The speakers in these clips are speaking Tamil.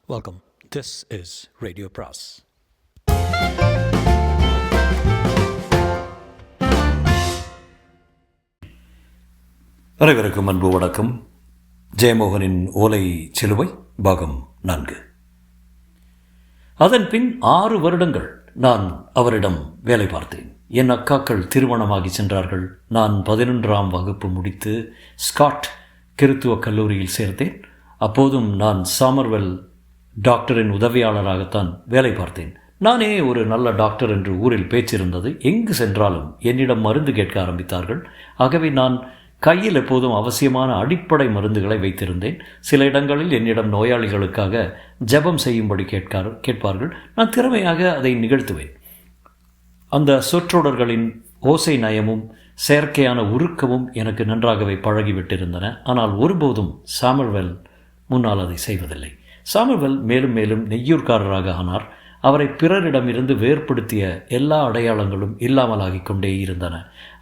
Welcome. This is Radio Pras. அனைவருக்கும் அன்பு வணக்கம். ஜெயமோகனின் ஓலை சிலுவை பாகம் 4. அதன் பின் 6 வருடங்கள் நான் அவரிடம் வேலை பார்த்தேன். என் அக்காக்கள் திருமணமாகி சென்றார்கள். நான் 11ஆம் வகுப்பு முடித்து ஸ்காட் கிறித்துவ கல்லூரியில் சேர்த்தேன். அப்போதும் நான் சாமர்வெல் டாக்டரின் உதவியாளராகத்தான் வேலை பார்த்தேன். நானே ஒரு நல்ல டாக்டர் என்று ஊரில் பேச்சிருந்தது. எங்கு சென்றாலும் என்னிடம் மருந்து கேட்க ஆரம்பித்தார்கள். ஆகவே நான் கையில் எப்போதும் அவசியமான அடிப்படை மருந்துகளை வைத்திருந்தேன். சில இடங்களில் என்னிடம் நோயாளிகளுக்காக ஜெபம் செய்யும்படி கேட்பார்கள். நான் திறமையாக அதை நிகழ்த்துவேன். அந்த சொற்றொடர்களின் ஓசை நயமும் செயற்கையான உருக்கமும் எனக்கு நன்றாகவே பழகிவிட்டிருந்தன. ஆனால் ஒருபோதும் சாமுவேல் முன்னால் அதை செய்வதில்லை. சாமுவேல் மேலும் மேலும் நெய்யூர்காரராக ஆனார். அவரை பிறரிடமிருந்து வேறுபடுத்திய எல்லா அடையாளங்களும் இல்லாமலாகிக் கொண்டே இருந்தன.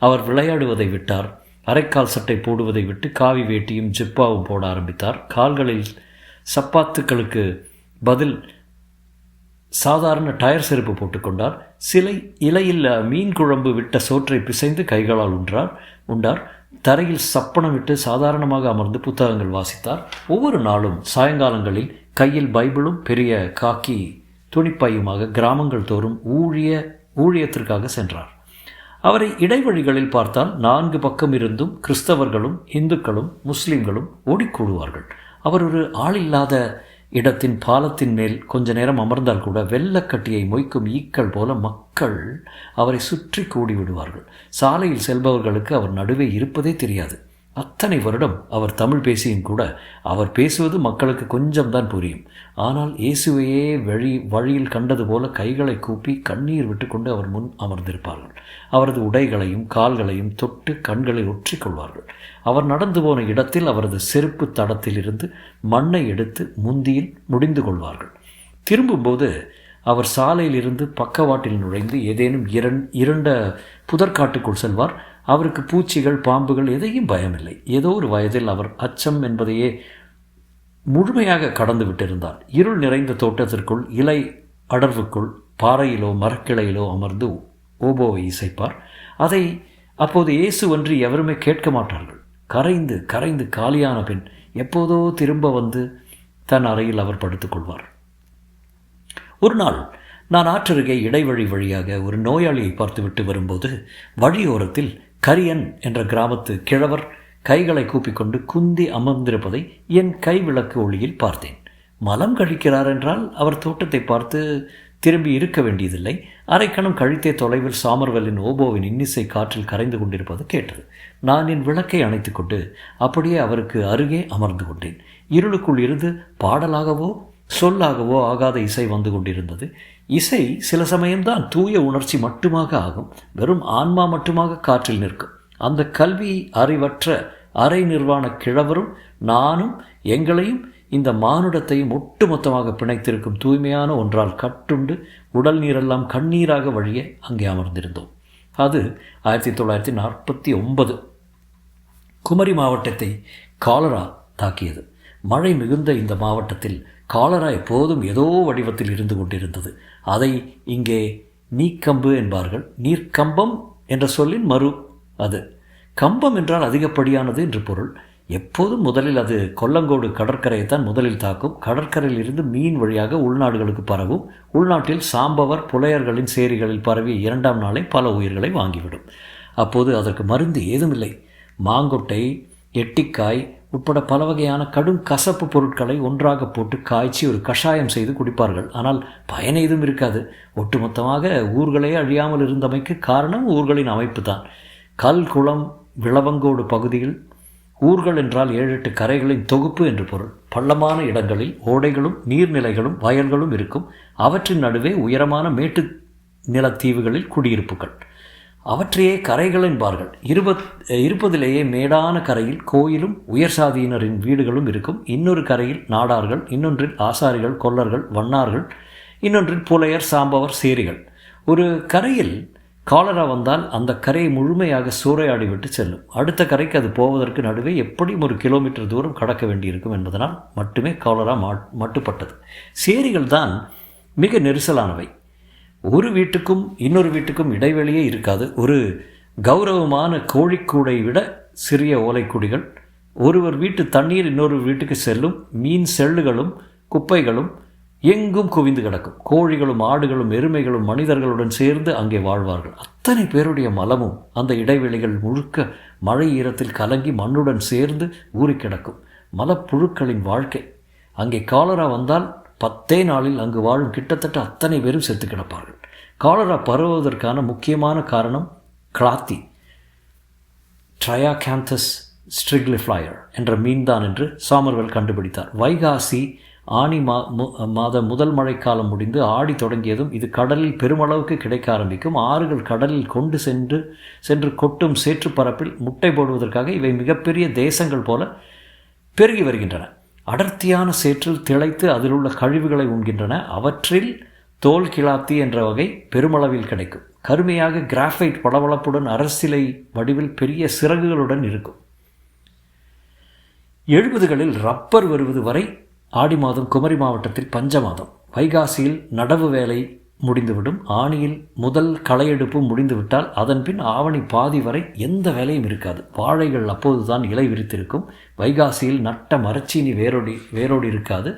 அவர் விளையாடுவதை விட்டார். அரைக்கால் சட்டை போடுவதை விட்டு காவி வேட்டியும் ஜிப்பாவும் போட ஆரம்பித்தார். கால்களில் சப்பாத்துக்களுக்கு பதில் சாதாரண டயர் செருப்பு போட்டுக்கொண்டார். இலையில் மீன் குழம்பு விட்ட சோற்றை பிசைந்து கைகளால் உண்டார். தரையில் சப்பனமிட்டு சாதாரணமாக அமர்ந்து புத்தகங்கள் வாசித்தார். ஒவ்வொரு நாளும் சாயங்காலங்களில் கையில் பைபிளும் பெரிய காக்கி துணிப்பையுமாக கிராமங்கள் தோறும் ஊழியத்திற்காக சென்றார். அவரை இடைவழிகளில் பார்த்தால் 4 பக்கம் இருந்தும் கிறிஸ்தவர்களும் இந்துக்களும் முஸ்லிம்களும் ஓடிக்கூடுவார்கள். அவர் ஒரு ஆளில்லாத இடத்தின் பாலத்தின் மேல் கொஞ்ச நேரம் அமர்ந்தால் கூட வெள்ளக்கட்டியை மொய்க்கும் ஈக்கள் போல மக்கள் அவரை சுற்றி கூடி விடுவார்கள். சாலையில் செல்பவர்களுக்கு அவர் நடுவே இருப்பதே தெரியாது. அத்தனை வருடம் அவர் தமிழ் பேசியும் கூட அவர் பேசுவது மக்களுக்கு கொஞ்சம்தான் புரியும். ஆனால் இயேசுவையே வழியில் கண்டது போல கைகளை கூப்பி கண்ணீர் விட்டுக்கொண்டு அவர் முன் அமர்ந்திருப்பார்கள். அவரது உடைகளையும் கால்களையும் தொட்டு கண்களை ஒற்றிக்கொள்வார்கள். அவர் நடந்து போன இடத்தில் அவரது செருப்பு தடத்தில் இருந்து மண்ணை எடுத்து முந்தியில் முடிந்து கொள்வார்கள். திரும்பும்போது அவர் சாலையில் இருந்து பக்கவாட்டில் நுழைந்து ஏதேனும் இருண்ட புதற்காட்டுக்குள் செல்வார். அவருக்கு பூச்சிகள் பாம்புகள் எதையும் பயமில்லை. ஏதோ ஒரு வயதில் அவர் அச்சம் என்பதையே முழுமையாக கடந்து விட்டிருந்தார். இருள் நிறைந்த தோட்டத்திற்குள் இலை அடர்வுக்குள் பாறையிலோ மரக்கிளையிலோ அமர்ந்து ஓபோவை இசைப்பார். அதை அப்போது இயேசுவன்றி எவருமே கேட்க மாட்டார்கள். கரைந்து கரைந்து காலியான பின் எப்போதோ திரும்ப வந்து தன் அறையில் அவர் படுத்துக்கொள்வார். ஒரு நாள் நான் ஆற்றருகே இடைவழி வழியாக ஒரு நோயாளியை பார்த்துவிட்டு வரும்போது வழியோரத்தில் கரியன் என்ற கிராமத்து கிழவர் கைகளை கூப்பிக்கொண்டு குந்தி அமர்ந்திருப்பதை என் கை விளக்கு ஒளியில் பார்த்தேன். மலம் கழிக்கிறார் என்றால் அவர் தோட்டத்தை பார்த்து திரும்பி இருக்க வேண்டியதில்லை. அரைக்கணம் கழித்தே தொலைவில் சாமர்வெல்லின் ஓபோவின் இன்னிசை காற்றில் கரைந்து கொண்டிருப்பது கேட்டது. நான் என் விளக்கை அணைத்து கொண்டு அப்படியே அவருக்கு அருகே அமர்ந்து கொண்டேன். இருளுக்குள் இருந்து பாடலாகவோ சொல்லாகவோ ஆகாத இசை வந்து கொண்டிருந்தது. இசை சில சமயம்தான் தூய உணர்ச்சி மட்டுமாக ஆகும். வெறும் ஆன்மா மட்டுமாக காற்றில் நிற்கும். அந்த கல்வி அறிவற்ற அரை நிர்வாண கிழவரும் நானும் எங்களையும் இந்த மானுடத்தையும் ஒட்டுமொத்தமாக பிணைத்திருக்கும் தூய்மையான ஒன்றால் கட்டுண்டு உடல் நீரெல்லாம் கண்ணீராக வழிய அங்கே அமர்ந்திருந்தோம். அது 1949. குமரி மாவட்டத்தை காலரா தாக்கியது. மழை மிகுந்த இந்த மாவட்டத்தில் காலரா எப்போதும் ஏதோ வடிவத்தில் இருந்து கொண்டிருந்தது. அதை இங்கே நீக்கம்பு என்பார்கள். நீர்க்கம்பம் என்ற சொல்லின் அது. கம்பம் என்றால் அதிகப்படியானது என்று பொருள். எப்போதும் முதலில் அது கொல்லங்கோடு கடற்கரையைத்தான் முதலில் தாக்கும். கடற்கரையில் இருந்து மீன் வழியாக உள்நாடுகளுக்கு பரவும். உள்நாட்டில் சாம்பவர் புலையர்களின் சேரிகளில் பரவி 2ஆம் நாளை பல உயிர்களை வாங்கிவிடும். அப்போது அதற்கு மருந்து ஏதுமில்லை. மாங்கொட்டை, எட்டிக்காய் உட்பட பல வகையான கடும் கசப்பு பொருட்களை ஒன்றாக போட்டு காய்ச்சி ஒரு கஷாயம் செய்து குடிப்பார்கள். ஆனால் பயன் ஏதும் இருக்காது. ஒட்டுமொத்தமாக ஊர்களே அழியாமல் இருந்தமைக்கு காரணம் ஊர்களின் அமைப்பு தான். கல் குளம் விளவங்கோடு பகுதியில் ஊர்கள் என்றால் 7-8 கரைகளின் தொகுப்பு என்று பொருள். பள்ளமான இடங்களில் ஓடைகளும் நீர்நிலைகளும் வயல்களும் இருக்கும். அவற்றின் நடுவே உயரமான மேட்டு நிலத்தீவுகளில் குடியிருப்புகள். அவற்றையே கரைகள் என்பார்கள். இருப்பதிலேயே மேடான கரையில் கோயிலும் உயர் சாதியினரின் வீடுகளும் இருக்கும். இன்னொரு கரையில் நாடார்கள், இன்னொன்றில் ஆசாரிகள், கொல்லர்கள், வண்ணார்கள், இன்னொன்றில் புலையர், சாம்பவர், சேரிகள். ஒரு கரையில் காலரா வந்தால் அந்த கரையை முழுமையாக சூறையாடி விட்டு செல்லும். அடுத்த கரைக்கு அது போவதற்கு நடுவே எப்படியும் 1 கிலோமீட்டர் தூரம் கடக்க வேண்டியிருக்கும் என்பதனால் மட்டுமே காலரா மட்டுப்பட்டது. சேரிகள் தான் மிக நெரிசலானவை. ஒரு வீட்டுக்கும் இன்னொரு வீட்டுக்கும் இடைவெளியே இருக்காது. ஒரு கௌரவமான கோழிக்கூடை விட சிறிய ஓலைக்குடிகள். ஒருவர் வீட்டு தண்ணீர் இன்னொரு வீட்டுக்கு செல்லும். மீன் செல்லுகளும் குப்பைகளும் எங்கும் குவிந்து கிடக்கும். கோழிகளும் ஆடுகளும் எருமைகளும் மனிதர்களுடன் சேர்ந்து அங்கே வாழ்வார்கள். அத்தனை பேருடைய மலமும் அந்த இடைவெளிகள் முழுக்க மழை ஈரத்தில் கலங்கி மண்ணுடன் சேர்ந்து ஊறி கிடக்கும். மலப்புழுக்களின் வாழ்க்கை. அங்கே காலரா வந்தால் 10 நாளில் அங்கு வாழும் கிட்டத்தட்ட அத்தனை பேரும் செத்து கிடப்பார்கள். காலரா பரவுவதற்கான முக்கியமான காரணம் கிளாத்தி, ட்ரையாகாந்தஸ் ஸ்ட்ரிக்லிஃப்ளையர் என்ற மீன்தான் என்று சாமர்வெல் கண்டுபிடித்தார். வைகாசி ஆனி மாத முதல் மழைக்காலம் முடிந்து ஆடி தொடங்கியதும் இது கடலில் பெருமளவுக்கு கிடைக்க ஆரம்பிக்கும். ஆறுகள் கடலில் கொண்டு சென்று கொட்டும் சேற்றுப்பரப்பில் முட்டை போடுவதற்காக இவை மிகப்பெரிய தேசங்கள் போல பெருகி வருகின்றன. அடர்த்தியான சேற்றில் திளைத்து அதில் உள்ள கழிவுகளை உண்கின்றன. அவற்றில் தோல் கிளாத்தி என்ற வகை பெருமளவில் கிடைக்கும். கருமையாக கிராஃபைட் பளபளப்புடன் அரசிலை வடிவில் பெரிய சிறகுகளுடன் இருக்கும். 70களில் ரப்பர் வருவது வரை ஆடி மாதம் குமரி மாவட்டத்தில் பஞ்ச மாதம். வைகாசியில் நடவு வேலை முடிந்துவிடும். ஆணியில் முதல் களையெடுப்பு முடிந்துவிட்டால் அதன்பின் ஆவணி பாதி வரை எந்த வேலையும் இருக்காது. வாழைகள் அப்போதுதான் இலை விரித்திருக்கும். வைகாசியில் நட்ட மரச்சீனி வேரோடி இருக்காது.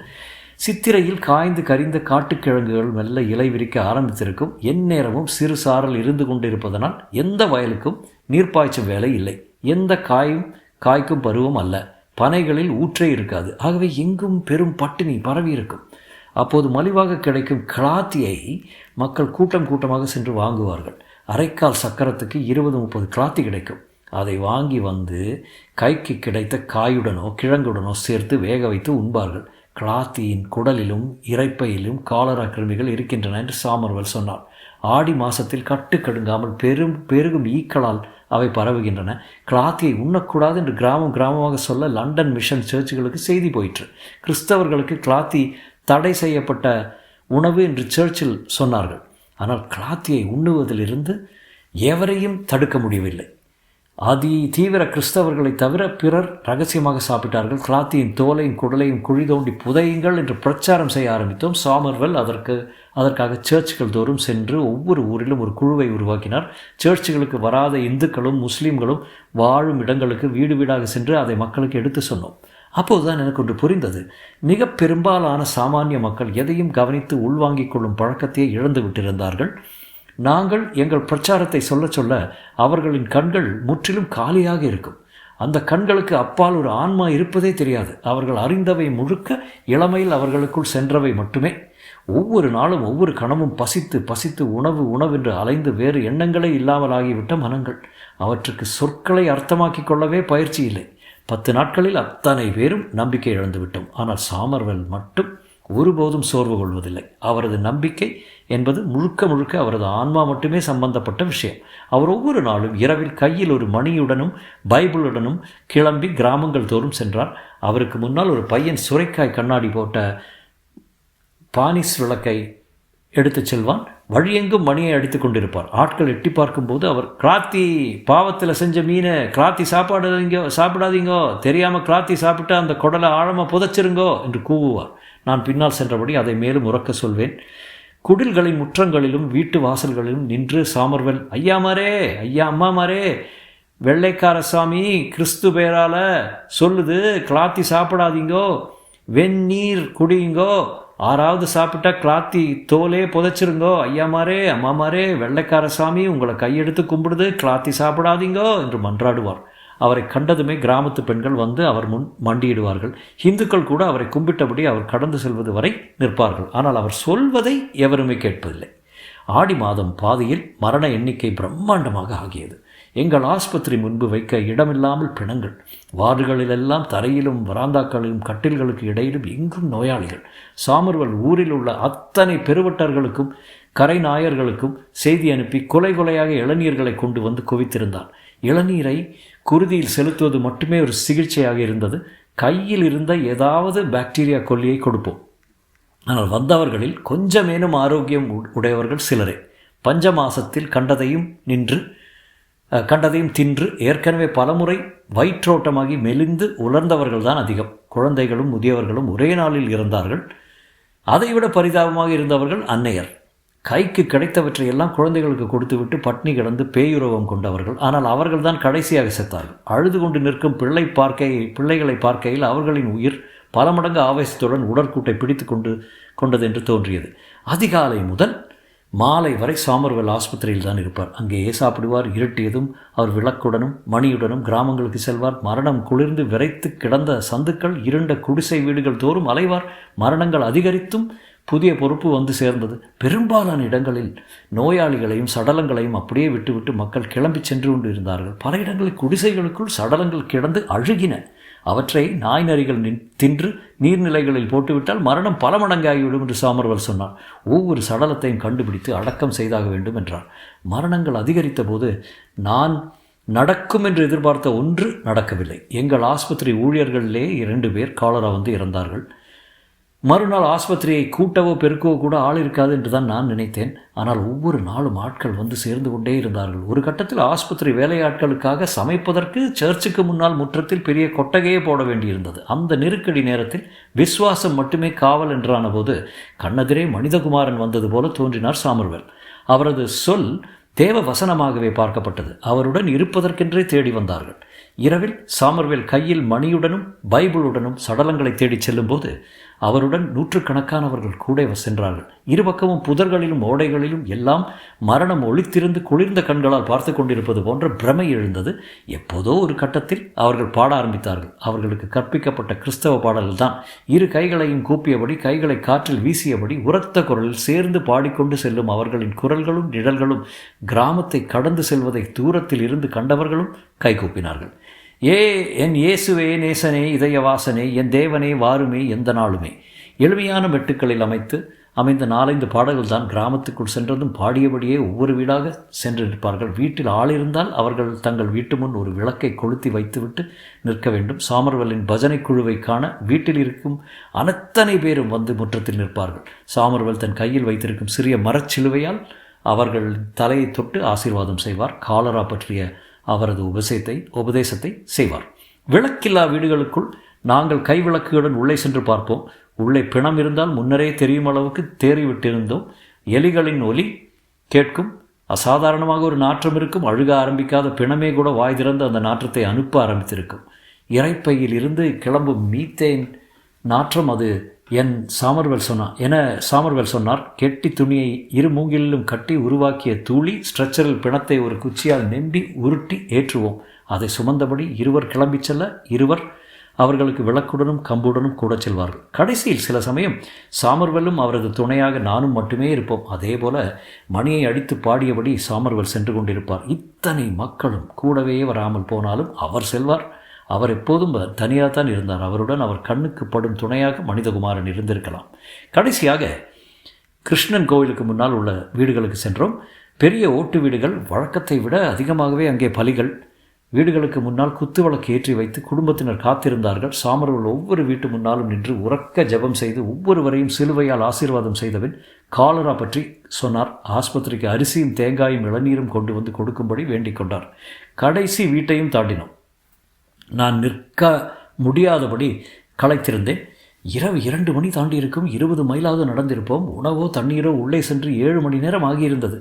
சித்திரையில் காய்ந்து கரிந்த காட்டுக்கிழங்குகள் மெல்ல இலை விரிக்க ஆரம்பித்திருக்கும். எந்நேரமும் சிறு சாரல் இருந்து கொண்டிருப்பதனால் எந்த வயலுக்கும் நீர்ப்பாய்ச்சும் வேலை இல்லை. எந்த காய்க்கும் பருவம் அல்ல. பனைகளில் ஊற்றே இருக்காது. ஆகவே எங்கும் பெரும் பட்டினி பரவி இருக்கும். அப்போது மலிவாக கிடைக்கும் கிளாத்தியை மக்கள் கூட்டம் கூட்டமாக சென்று வாங்குவார்கள். அரைக்கால் சக்கரத்துக்கு 20-30 கிளாத்தி கிடைக்கும். அதை வாங்கி வந்து கைக்கு கிடைத்த காயுடனோ கிழங்குடனோ சேர்த்து வேக வைத்து உண்பார்கள். கிளாத்தியின் குடலிலும் இரைப்பையிலும் காலரா கிருமிகள் இருக்கின்றன என்று சாமர்வெல் சொன்னார். ஆடி மாதத்தில் கட்டுக்கடுங்காமல் பெருகும் ஈக்களால் அவை பரவுகின்றன. கிளாத்தியை உண்ணக்கூடாது என்று கிராமமாக சொல்ல லண்டன் மிஷன் சர்ச்சுகளுக்கு செய்தி போயிற்று. கிறிஸ்தவர்களுக்கு கிளாத்தி தடை செய்யப்பட்ட உணவு என்று சர்ச்சில் சொன்னார்கள். ஆனால் கிளாத்தியை உண்ணுவதிலிருந்து எவரையும் தடுக்க முடியவில்லை. தீவிர கிறிஸ்தவர்களை தவிர பிறர் ரகசியமாக சாப்பிட்டார்கள். கிளாத்தியின் தோலையும் குடலையும் குழி தோண்டி புதையுங்கள் என்று பிரச்சாரம் செய்ய ஆரம்பித்தோம். சாமர்வெல் அதற்காக சர்ச்சுகள் தோறும் சென்று ஒவ்வொரு ஊரிலும் ஒரு குழுவை உருவாக்கினார். சர்ச்சுகளுக்கு வராத இந்துக்களும் முஸ்லீம்களும் வாழும் இடங்களுக்கு வீடு வீடாக சென்று அதை மக்களுக்கு எடுத்து சொன்னோம். அப்போதுதான் எனக்கு ஒன்று புரிந்தது. மிக பெரும்பாலான சாமானிய மக்கள் எதையும் கவனித்து உள்வாங்கிக் கொள்ளும் பழக்கத்தையே இழந்து விட்டிருந்தார்கள். நாங்கள் எங்கள் பிரச்சாரத்தை சொல்ல அவர்களின் கண்கள் முற்றிலும் காலியாக இருக்கும். அந்த கண்களுக்கு அப்பால் ஒரு ஆன்மா இருப்பதே தெரியாது. அவர்கள் அறிந்தவை முழுக்க இளமையில் அவர்களுக்குள் சென்றவை மட்டுமே. ஒவ்வொரு நாளும் ஒவ்வொரு கணமும் பசித்து உணவென்று அலைந்து வேறு எண்ணங்களே இல்லாமலாகிவிட்ட மனங்கள். அவற்றுக்கு சொற்களை அர்த்தமாக்கிக் கொள்ளவே பயிற்சி இல்லை. 10 நாட்களில் அத்தனை பேரும் நம்பிக்கை இழந்துவிட்டோம். ஆனால் சாமர்வெல் மட்டும் ஒருபோதும் சோர்வு கொள்வதில்லை. அவரது நம்பிக்கை என்பது முழுக்க அவரது ஆன்மா மட்டுமே சம்பந்தப்பட்ட விஷயம். அவர் ஒவ்வொரு நாளும் இரவில் கையில் ஒரு மணியுடனும் பைபிளுடனும் கிளம்பி கிராமங்கள் தோறும் சென்றார். அவருக்கு முன்னால் ஒரு பையன் சுரைக்காய் கண்ணாடி போட்ட பானிஸ் விளக்கை எடுத்துச் செல்வான். வழியெங்கும் மணியை அடித்து கொண்டிருப்பார். ஆட்கள் எட்டி பார்க்கும்போது அவர், கிளாத்தி பாவத்தில் செஞ்ச மீனை கிளாத்தி சாப்பிடாதீங்கோ, தெரியாமல் கிளாத்தி சாப்பிட்டு அந்த குடலை ஆழமாக புதைச்சிருங்கோ என்று கூவுவார். நான் பின்னால் சென்றபடி அதை மேலும் உறக்க சொல்வேன். குடில்களின் முற்றங்களிலும் வீட்டு வாசல்களிலும் நின்று சாமர்வெல், ஐயாமாரே, அம்மாமாரே, வெள்ளைக்கார சாமி கிறிஸ்து பேரால சொல்லுது, கிளாத்தி சாப்பிடாதீங்கோ, வெந்நீர் குடியுங்கோ, ஆறாவது சாப்பிட்டா கிளாத்தி தோலே புதைச்சிருங்கோ, ஐயாமாரே, அம்மாமாரே, வெள்ளைக்கார சாமி உங்களை கையெடுத்து கும்பிடுது, கிளாத்தி சாப்பிடாதீங்கோ என்று மன்றாடுவார். அவரை கண்டதுமே கிராமத்து பெண்கள் வந்து அவர் முன் மண்டியிடுவார்கள். இந்துக்கள் கூட அவரை கும்பிட்டபடி அவர் கடந்து செல்வது வரை நிற்பார்கள். ஆனால் அவர் சொல்வதை எவருமே கேட்பதில்லை. ஆடி மாதம் பாதியில் மரண எண்ணிக்கை பிரம்மாண்டமாக ஆகியது. எங்கள் ஆஸ்பத்திரி முன்பு வைக்க இடமில்லாமல் பிணங்கள். வார்டுகளிலெல்லாம் தரையிலும் வராந்தாக்களிலும் கட்டில்களுக்கு இடையிலும் எங்கும் நோயாளிகள். சாமர்வெல் ஊரில் உள்ள அத்தனை பெருவட்டர்களுக்கும் கரை நாயர்களுக்கும் செய்தி அனுப்பி கொலையாக இளநீர்களை கொண்டு வந்து குவித்திருந்தார். இளநீரை குருதியில் செலுத்துவது மட்டுமே ஒரு சிகிச்சையாக இருந்தது. கையில் இருந்த ஏதாவது பாக்டீரியா கொல்லியை கொடுப்போம். ஆனால் வந்தவர்களில் கொஞ்சமேனும் ஆரோக்கியம் உடையவர்கள் சிலரே. பஞ்சமாசத்தில் கண்டதையும் தின்று ஏற்கனவே பலமுறை வயிற்றோட்டமாகி மெலிந்து உலர்ந்தவர்கள் தான் அதிகம். குழந்தைகளும் முதியவர்களும் ஒரே நாளில் இறந்தார்கள். அதைவிட பரிதாபமாக இருந்தவர்கள் அன்னையர். கைக்கு கிடைத்தவற்றையெல்லாம் குழந்தைகளுக்கு கொடுத்துவிட்டு பட்னி கிடந்து பேயுறவம் கொண்டவர்கள். ஆனால் அவர்கள் தான் கடைசியாக செத்தார்கள். அழுது கொண்டு நிற்கும் பிள்ளைகளை பார்க்கையில் அவர்களின் உயிர் பல மடங்கு ஆவேசத்துடன் உடற்கூட்டை பிடித்து கொண்டது என்று தோன்றியது. அதிகாலை முதல் மாலை வரை சாமர்வெல் ஆஸ்பத்திரியில் தான் இருப்பார். அங்கேயே சாப்பிடுவார். இருட்டியதும் அவர் விளக்குடனும் மணியுடனும் கிராமங்களுக்கு செல்வார். மரணம் குளிர்ந்து விரைத்து கிடந்த சந்துக்கள் இருண்ட குடிசை வீடுகள் தோறும் அலைவார். மரணங்கள் அதிகரித்தும் புதிய பொறுப்பு வந்து சேர்ந்தது. பெரும்பாலான இடங்களில் நோயாளிகளையும் சடலங்களையும் அப்படியே விட்டுவிட்டு மக்கள் கிளம்பி சென்று கொண்டு இருந்தார்கள். பல இடங்களில் குடிசைகளுக்குள் சடலங்கள் கிடந்து அழுகின. அவற்றை நாய் நரிகள் தின்று நீர்நிலைகளில் போட்டுவிட்டால் மரணம் பல மடங்காகிவிடும் என்று சாமர்வெல் சொன்னார். ஒவ்வொரு சடலத்தையும் கண்டுபிடித்து அடக்கம் செய்தாக வேண்டும் என்றார். மரணங்கள் அதிகரித்த போது நான் நடக்கும் என்று எதிர்பார்த்த ஒன்று நடக்கவில்லை. எங்கள் ஆஸ்பத்திரி ஊழியர்களிலே 2 பேர் காலரா வந்து இறந்தார்கள். மறுநாள் ஆஸ்பத்திரியை கூட்டவோ பெருக்கவோ கூட ஆள் இருக்காது என்று தான் நான் நினைத்தேன். ஆனால் ஒவ்வொரு நாளும் ஆட்கள் வந்து சேர்ந்து கொண்டே இருந்தார்கள். ஒரு கட்டத்தில் ஆஸ்பத்திரி வேலையாட்களுக்காக சமைப்பதற்கு சர்ச்சுக்கு முன்னால் முற்றத்தில் பெரிய கொட்டகையே போட வேண்டியிருந்தது. அந்த நெருக்கடி நேரத்தில் விசுவாசம் மட்டுமே காவல் என்றான போது கண்ணெதிரே மனிதகுமாரன் வந்தது போல தோன்றினார் சாமர்வெல். அவரது சொல் தேவ வசனமாகவே பார்க்கப்பட்டது. அவருடன் இருப்பதற்கென்றே தேடி வந்தார்கள். இரவில் சாமர்வெல் கையில் மணியுடனும் பைபிளுடனும் சடலங்களை தேடிச் செல்லும்போது அவருடன் 100கணக்கானவர்கள் கூட சென்றார்கள். இருபக்கமும் புதர்களிலும் ஓடைகளிலும் எல்லாம் மரணம் ஒளித்திருந்து குளிர்ந்த கண்களால் பார்த்து கொண்டிருப்பது போன்ற பிரமை எழுந்தது. எப்போதோ ஒரு கட்டத்தில் அவர்கள் பாட ஆரம்பித்தார்கள். அவர்களுக்கு கற்பிக்கப்பட்ட கிறிஸ்தவ பாடல்கள் தான். 2 கைகளையும் கூப்பியபடி கைகளை காற்றில் வீசியபடி உரத்த குரலில் சேர்ந்து பாடிக்கொண்டு செல்லும் அவர்களின் குரல்களும் நிழல்களும் கிராமத்தை கடந்து செல்வதை தூரத்தில் இருந்து கண்டவர்களும் கைகூப்பினார்கள். என் இயேசுவே, நேசனே, இதயவாசனே, என் தேவனே, வாருமே, எந்த நாளுமே. எளிமையான மெட்டுக்களில் அமைந்த 4-5 பாடல்கள் தான். கிராமத்துக்குள் சென்றதும் பாடியபடியே ஒவ்வொரு வீடாக சென்று நிற்பார்கள். வீட்டில் ஆள் இருந்தால் அவர்கள் தங்கள் வீட்டு முன் ஒரு விளக்கை கொளுத்தி வைத்துவிட்டு நிற்க வேண்டும். சாமர்வெல்லின் பஜனை குழுவை காண வீட்டில் இருக்கும் அத்தனை பேரும் வந்து முற்றத்தில் நிற்பார்கள். சாமர்வெல் தன் கையில் வைத்திருக்கும் சிறிய மரச்சிலுவையால் அவர்கள் தலையை தொட்டு ஆசீர்வாதம் செய்வார். காலரா பற்றிய அவரது உபதேசத்தை செய்வார். விளக்கில்லா வீடுகளுக்குள் நாங்கள் கைவிளக்குகளுடன் உள்ளே சென்று பார்ப்போம். உள்ளே பிணம் இருந்தால் முன்னரே தெரியும் அளவுக்கு தேறிவிட்டிருந்தோம். எலிகளின் ஒலி கேட்கும். அசாதாரணமாக ஒரு நாற்றம் இருக்கும். அழுக ஆரம்பிக்காத பிணமே கூட வாய் திறந்து அந்த நாற்றத்தை அனுப்ப ஆரம்பித்திருக்கும். இறைப்பையில் இருந்து கிளம்பும் மீத்தேன் நாற்றம் அது சாமர்வெல் சொன்னார். கெட்டி துணியை 2 மூங்கிலும் கட்டி உருவாக்கிய தூளி ஸ்ட்ரெச்சரில் பிணத்தை ஒரு குச்சியால் நெம்பி உருட்டி ஏற்றுவோம். அதை சுமந்தபடி 2 கிளம்பி செல்ல 2 அவர்களுக்கு விளக்குடனும் கம்புடனும் கூட செல்வார்கள். கடைசியில் சில சமயம் சாமர்வெல்லும் அவரது துணையாக நானும் மட்டுமே இருப்போம். அதே போல மணியை அடித்து பாடியபடி சாமர்வெல் சென்று கொண்டிருப்பார். இத்தனை மக்களும் கூடவே வராமல் போனாலும் அவர் செல்வார். அவர் எப்போதும் தனியாகத்தான் இருந்தார். அவருடன் அவர் கண்ணுக்கு படும் துணையாக மனிதகுமாரன் இருந்திருக்கலாம். கடைசியாக கிருஷ்ணன் கோவிலுக்கு முன்னால் உள்ள வீடுகளுக்கு சென்றோம். பெரிய ஓட்டு வீடுகள், வழக்கத்தை விட அதிகமாகவே அங்கே பலிகள். வீடுகளுக்கு முன்னால் குத்துவிளக்கு ஏற்றி வைத்து குடும்பத்தினர் காத்திருந்தார்கள். சாமர்வெல் ஒவ்வொரு வீட்டு முன்னாலும் நின்று உறக்க ஜெபம் செய்து ஒவ்வொருவரையும் சிலுவையால் ஆசீர்வாதம் செய்தபின் காலரா பற்றி சொன்னார். ஆஸ்பத்திரிக்கு அரிசியும் தேங்காயும் இளநீரும் கொண்டு வந்து கொடுக்கும்படி வேண்டிக் கொண்டார். கடைசி வீட்டையும் தாண்டினோம். நான் நிற்க முடியாதபடி களைத்திருந்தேன். இரவு 2 மணி தாண்டி இருக்கும். 20 மைலாவது நடந்திருப்போம். உணவோ தண்ணீரோ உள்ளே சென்று 7 மணி நேரம் ஆகியிருந்தது.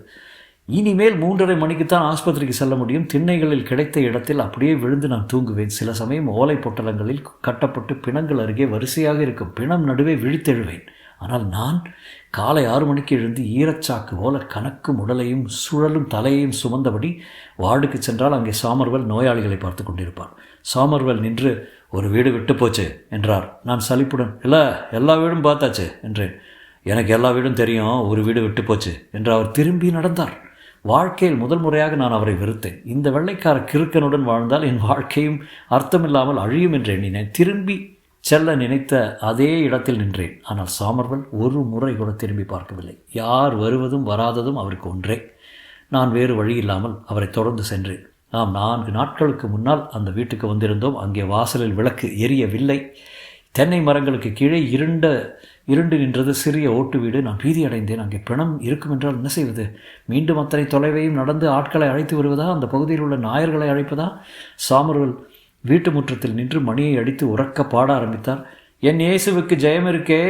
இனிமேல் 3:30 மணிக்குத்தான் ஆஸ்பத்திரிக்கு செல்ல முடியும். திண்ணைகளில் கிடைத்த இடத்தில் அப்படியே விழுந்து நான் தூங்குவேன். சில சமயம் ஓலை பொட்டலங்களில் கட்டப்பட்டு பிணங்கள் அருகே வரிசையாக இருக்கும். பிணம் நடுவே விழித்தெழுவேன். ஆனால் நான் காலை 6 மணிக்கு எழுந்து ஈரச்சாக்கு போல கணக்கும் உடலையும் சுழலும் தலையையும் சுமந்தபடி வார்டுக்கு சென்றால் அங்கே சாமர்வெல் நோயாளிகளை பார்த்து கொண்டிருப்பார். சாமர்வெல் நின்று, ஒரு வீடு விட்டு போச்சு என்றார். நான் சலிப்புடன், எல்லா வீடும் பார்த்தாச்சு என்றேன். எனக்கு எல்லா வீடும் தெரியும், ஒரு வீடு விட்டு போச்சு என்று அவர் திரும்பி நடந்தார். வாழ்க்கையில் முதல் முறையாக நான் அவரை வெறுத்தேன். இந்த வெள்ளைக்கார கிறுக்கனுடன் வாழ்ந்தால் என் வாழ்க்கையும் அர்த்தமில்லாமல் அழியும் என்று எண்ணினேன். திரும்பி செல்ல நினைத்த அதே இடத்தில் நின்றேன். ஆனால் சாமர்வெல் ஒரு முறை கூட திரும்பி பார்க்கவில்லை. யார் வருவதும் வராததும் அவருக்கு ஒன்றே. நான் வேறு வழி இல்லாமல் அவரை தொடர்ந்து சென்றேன். நாம் 4 நாட்களுக்கு முன்னால் அந்த வீட்டுக்கு வந்திருந்தோம். அங்கே வாசலில் விளக்கு எரியவில்லை. தென்னை மரங்களுக்கு கீழே இருண்ட இருண்டு நின்றது. சிறிய ஓட்டு வீடு. நான் பீதி அடைந்தேன். அங்கே பிணம் இருக்கும் என்றால் என்ன செய்வது? மீண்டும் அத்தனை தொலைவையும் நடந்து ஆட்களை அழைத்து வருவதா? அந்த பகுதியில் உள்ள நாயர்களை அழைப்பதா? சாமுவேல் வீட்டு முற்றத்தில் நின்று மணியை அடித்து உறக்க பாட ஆரம்பித்தார். என் இயேசுவுக்கு ஜெயம் இருக்கே,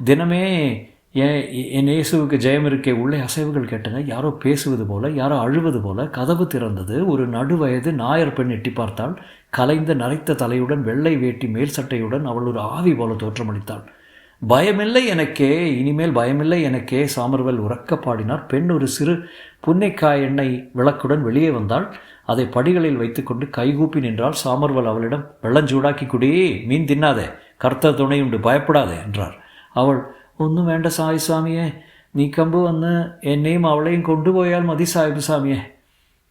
தினமே என் இயேசுவுக்கு ஜெயம் இருக்கே. உள்ளே அசைவுகள் கேட்டன. யாரோ பேசுவது போல, யாரோ அழுவது போல. கதவு திறந்தது. ஒரு நடுவயது நாயர் பெண் எட்டி பார்த்தாள். கலைந்த நரைத்த தலையுடன், வெள்ளை வேட்டி மேல் சட்டையுடன் அவள் ஒரு ஆவி போல தோற்றமளித்தாள். பயமில்லை எனக்கே, இனிமேல் பயமில்லை எனக்கே, சாமுவேல் உறக்க பாடினார். பெண் ஒரு சிறு புன்னைக்காய் எண்ணெய் விளக்குடன் வெளியே வந்தாள். அதை படிகளில் வைத்துக்கொண்டு கைகூப்பி நின்றாள். சாமுவேல் அவளிடம், வெள்ளஞ்சூடாக்கி குடி, மீன் தின்னாதே, கர்த்தர் துணையுண்டு, பயப்படாதே என்றார். அவள், ഒന്നും വേണ്ട സായി സ്വാമിയെ, നീ കമ്പ് വന്ന് എന്നെയും അവളെയും കൊണ്ടുപോയാൽ മതി സാഹിബ് സ്വാമിയെ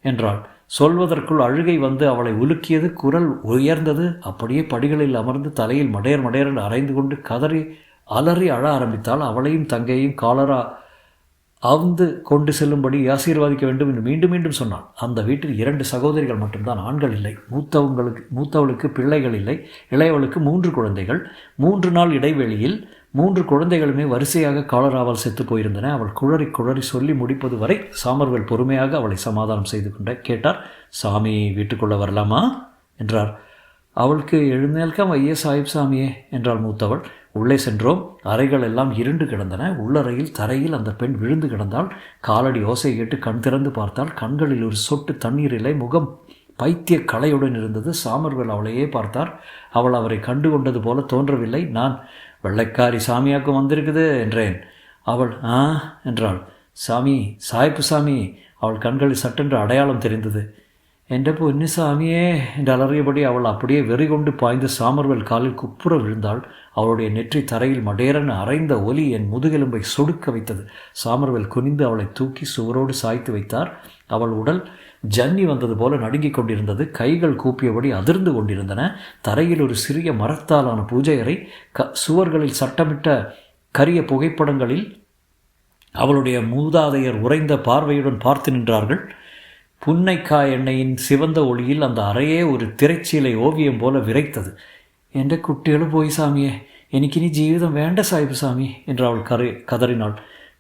என்றாள். சொல்வதற்குள் அழுகை வந்து அவளை உலுக்கியது. குரல் உயர்ந்தது. அப்படியே படிகளில் அமர்ந்து தலையில் மடையர் மடையர் அரைந்து கொண்டு கதறி அலறி அழ ஆரம்பித்தாள். அவளையும் தங்கையும் காலரா அவுந்து கொண்டு செல்லும்படி ஆசீர்வாதிக்க வேண்டும் என்று மீண்டும் மீண்டும் சொன்னாள். அந்த வீட்டில் 2 சகோதரிகள் மட்டும்தான், ஆண்கள் இல்லை. மூத்தவளுக்கு பிள்ளைகள் இல்லை. இளையவளுக்கு 3 குழந்தைகள். 3 நாள் இடைவெளியில் 3 குழந்தைகளுமே வரிசையாக காலராவால் செத்து போயிருந்தன. அவள் குழறி குழறி சொல்லி முடிப்பது வரை சாமுவேல் பொறுமையாக அவளை சமாதானம் செய்து கொண்ட கேட்டார். சாமி வீட்டுக்குள்ளே வரலாமா என்றார். அவளுக்கு எழுந்தேல்கம் ஐயே சாஹிப் சாமியே என்றாள் மூத்தவள். உள்ளே சென்றோம். அறைகள் எல்லாம் இருண்டு கிடந்தன. உள்ளறையில் தரையில் அந்த பெண் விழுந்து கிடந்தாள். காலடி ஓசை கேட்டு கண் திறந்து பார்த்தாள். கண்களில் ஒரு சொட்டு தண்ணீர் இல்லை. முகம் பைத்திய கலையுடன் இருந்தது. சாமுவேல் அவளையே பார்த்தார். அவள் அவரை கண்டு கொண்டது போல தோன்றவில்லை. நான், வெள்ளைக்காரி சாமியாக்கும் வந்திருக்குது என்றேன். அவள் ஆ என்றாள். சாமி, சாய்ப்பு சாமி. அவள் கண்களில் சட்டென்று அடையாளம் தெரிந்தது. എൻ്റെ പൊന്നു சாமியே என்று அலறியபடி அவள் அப்படியே வெறி கொண்டு பாய்ந்து சாமுவேல் காலில் குப்புற விழுந்தாள். அவளுடைய நெற்றி தரையில் மடேரன் அரைந்த ஒலி என் முதுகெலும்பை சொடுக்க வைத்தது. சாமுவேல் குனிந்து அவளை தூக்கி சுவரோடு சாய்த்து வைத்தார். அவள் உடல் ஜன்னி வந்தது போல நடுங்கிக் கொண்டிருந்தது. கைகள் கூப்பியபடி அதிர்ந்து கொண்டிருந்தன. தரையில் ஒரு சிறிய மரத்தாலான பூஜை அறை. சுவர்களில் சட்டமிட்ட கரிய புகைப்படங்களில் அவளுடைய மூதாதையர் உறைந்த பார்வையுடன் பார்த்து நின்றார்கள். புன்னைக்காய் எண்ணெயின் சிவந்த ஒளியில் அந்த அறையே ஒரு திரைச்சீலை ஓவியம் போல விரைத்தது. എൻ്റെ കുട്ടികൾ போய் சாமியே, എനിക്കിനി ജീവിതம் வேண்ட சாஹிப் சாமி என்று அவள் கதறினாள்.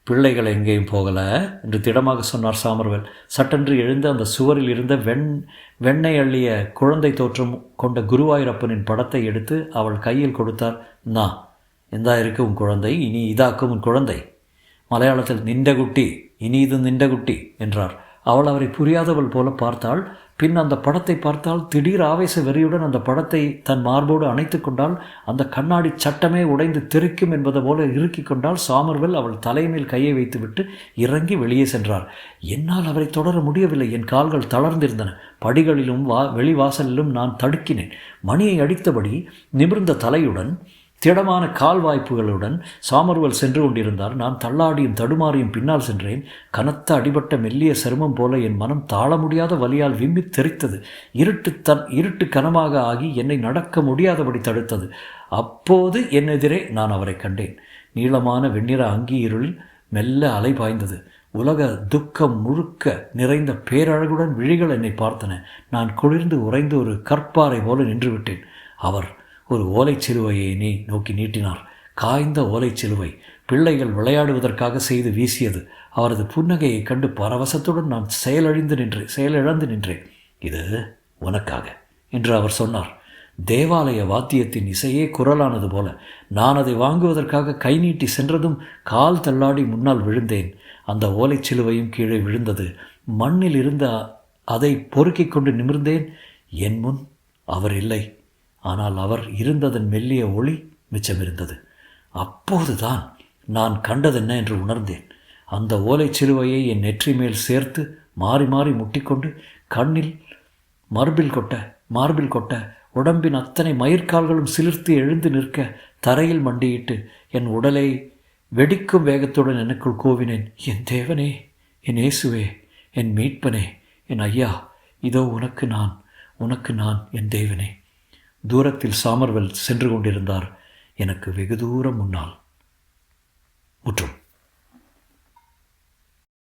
பிள்ளைகள் எங்கேயும் போகலை என்று திடமாக சொன்னார் சாமுவேல். சட்டென்று எழுந்து அந்த சுவரில் இருந்த வெண்ணெய் அள்ளிய குழந்தை தோற்றம் கொண்ட குருவாயூரப்பனின் படத்தை எடுத்து அவள் கையில் கொடுத்தார். நான் எந்தா இருக்கு உன் குழந்தை, இனி இதாக்கும் உன் குழந்தை. மலையாளத்தில் நின்ற குட்டி, இனி இது நின்ற குட்டி என்றார். அவள் அவரை புரியாதவள் போல பார்த்தாள். பின் அந்த படத்தை பார்த்தால் திடீர் ஆவேச வெறியுடன் அந்த படத்தை தன் மார்போடு அணைத்து கொண்டாள். அந்த கண்ணாடி சட்டமே உடைந்து தெரிக்கும் என்பது போல இறுக்கி கொண்டாள். சாமுவேல் அவள் தலைமேல் கையை வைத்துவிட்டு இறங்கி வெளியே சென்றார். என்னால் அவரை தொடர முடியவில்லை. என் கால்கள் தளர்ந்திருந்தன. படிகளிலும் வெளிவாசலிலும் நான் தடுக்கினேன். மணியை அடித்தபடி நிமிர்ந்த தலையுடன் திடமான கால் வாய்ப்புகளுடன் சாமுவேல் சென்று கொண்டிருந்தார். நான் தள்ளாடியும் தடுமாறியும் பின்னால் சென்றேன். கனத்த அடிபட்ட மெல்லிய சருமம் போல என் மனம் தாழ முடியாத வலியால் விம்மி தெரித்தது. இருட்டு கனமாக ஆகி என்னை நடக்க முடியாதபடி தடுத்தது. அப்போது என் எதிரே நான் அவரை கண்டேன். நீளமான வெண்ணிற அங்கி இருளில் மெல்ல அலை பாய்ந்தது. உலக துக்கம் முழுக்க நிறைந்த பேரழகுடன் விழிகள் என்னை பார்த்தன. நான் குளிர்ந்து உறைந்து ஒரு கற்பாறை போல நின்றுவிட்டேன். அவர் ஒரு ஓலைச்சிலுவையை நோக்கி நீட்டினார். காய்ந்த ஓலைச்சிலுவை பிள்ளைகள் விளையாடுவதற்காக செய்து வீசியது. அவரது புன்னகையை கண்டு பரவசத்துடன் நான் செயலிழந்து நின்றேன். இது உனக்காக என்று அவர் சொன்னார். தேவாலய வாத்தியத்தின் இசையே குரலானது போல. நான் அதை வாங்குவதற்காக கை நீட்டி சென்றதும் கால் தள்ளாடி முன்னால் விழுந்தேன். அந்த ஓலைச்சிலுவையும் கீழே விழுந்தது. மண்ணில் இருந்த அதை பொறுக்கிக் கொண்டு நிமிர்ந்தேன். என் முன் அவர் இல்லை. ஆனால் அவர் இருந்ததன் மெல்லிய ஒளி மிச்சமிருந்தது. அப்போதுதான் நான் கண்டதென்ன என்று உணர்ந்தேன். அந்த ஓலைச்சிலுவையை என் நெற்றி மேல் சேர்த்து மாறி மாறி முட்டிக்கொண்டு கண்ணில் மார்பில் கொட்ட உடம்பின் அத்தனை மயிர்கால்களும் சிலிர்த்து எழுந்து நிற்க தரையில் மண்டியிட்டு என் உடலை வெடிக்கும் வேகத்துடன் எனக்குள் கூவினேன். என் தேவனே, என் இயேசுவே, என் மீட்பனே, என் ஐயா, இதோ உனக்கு நான் என் தேவனே. தூரத்தில் சாமுவேல் சென்று கொண்டிருந்தார். எனக்கு வெகு தூரம் முன்னால். முற்றும்.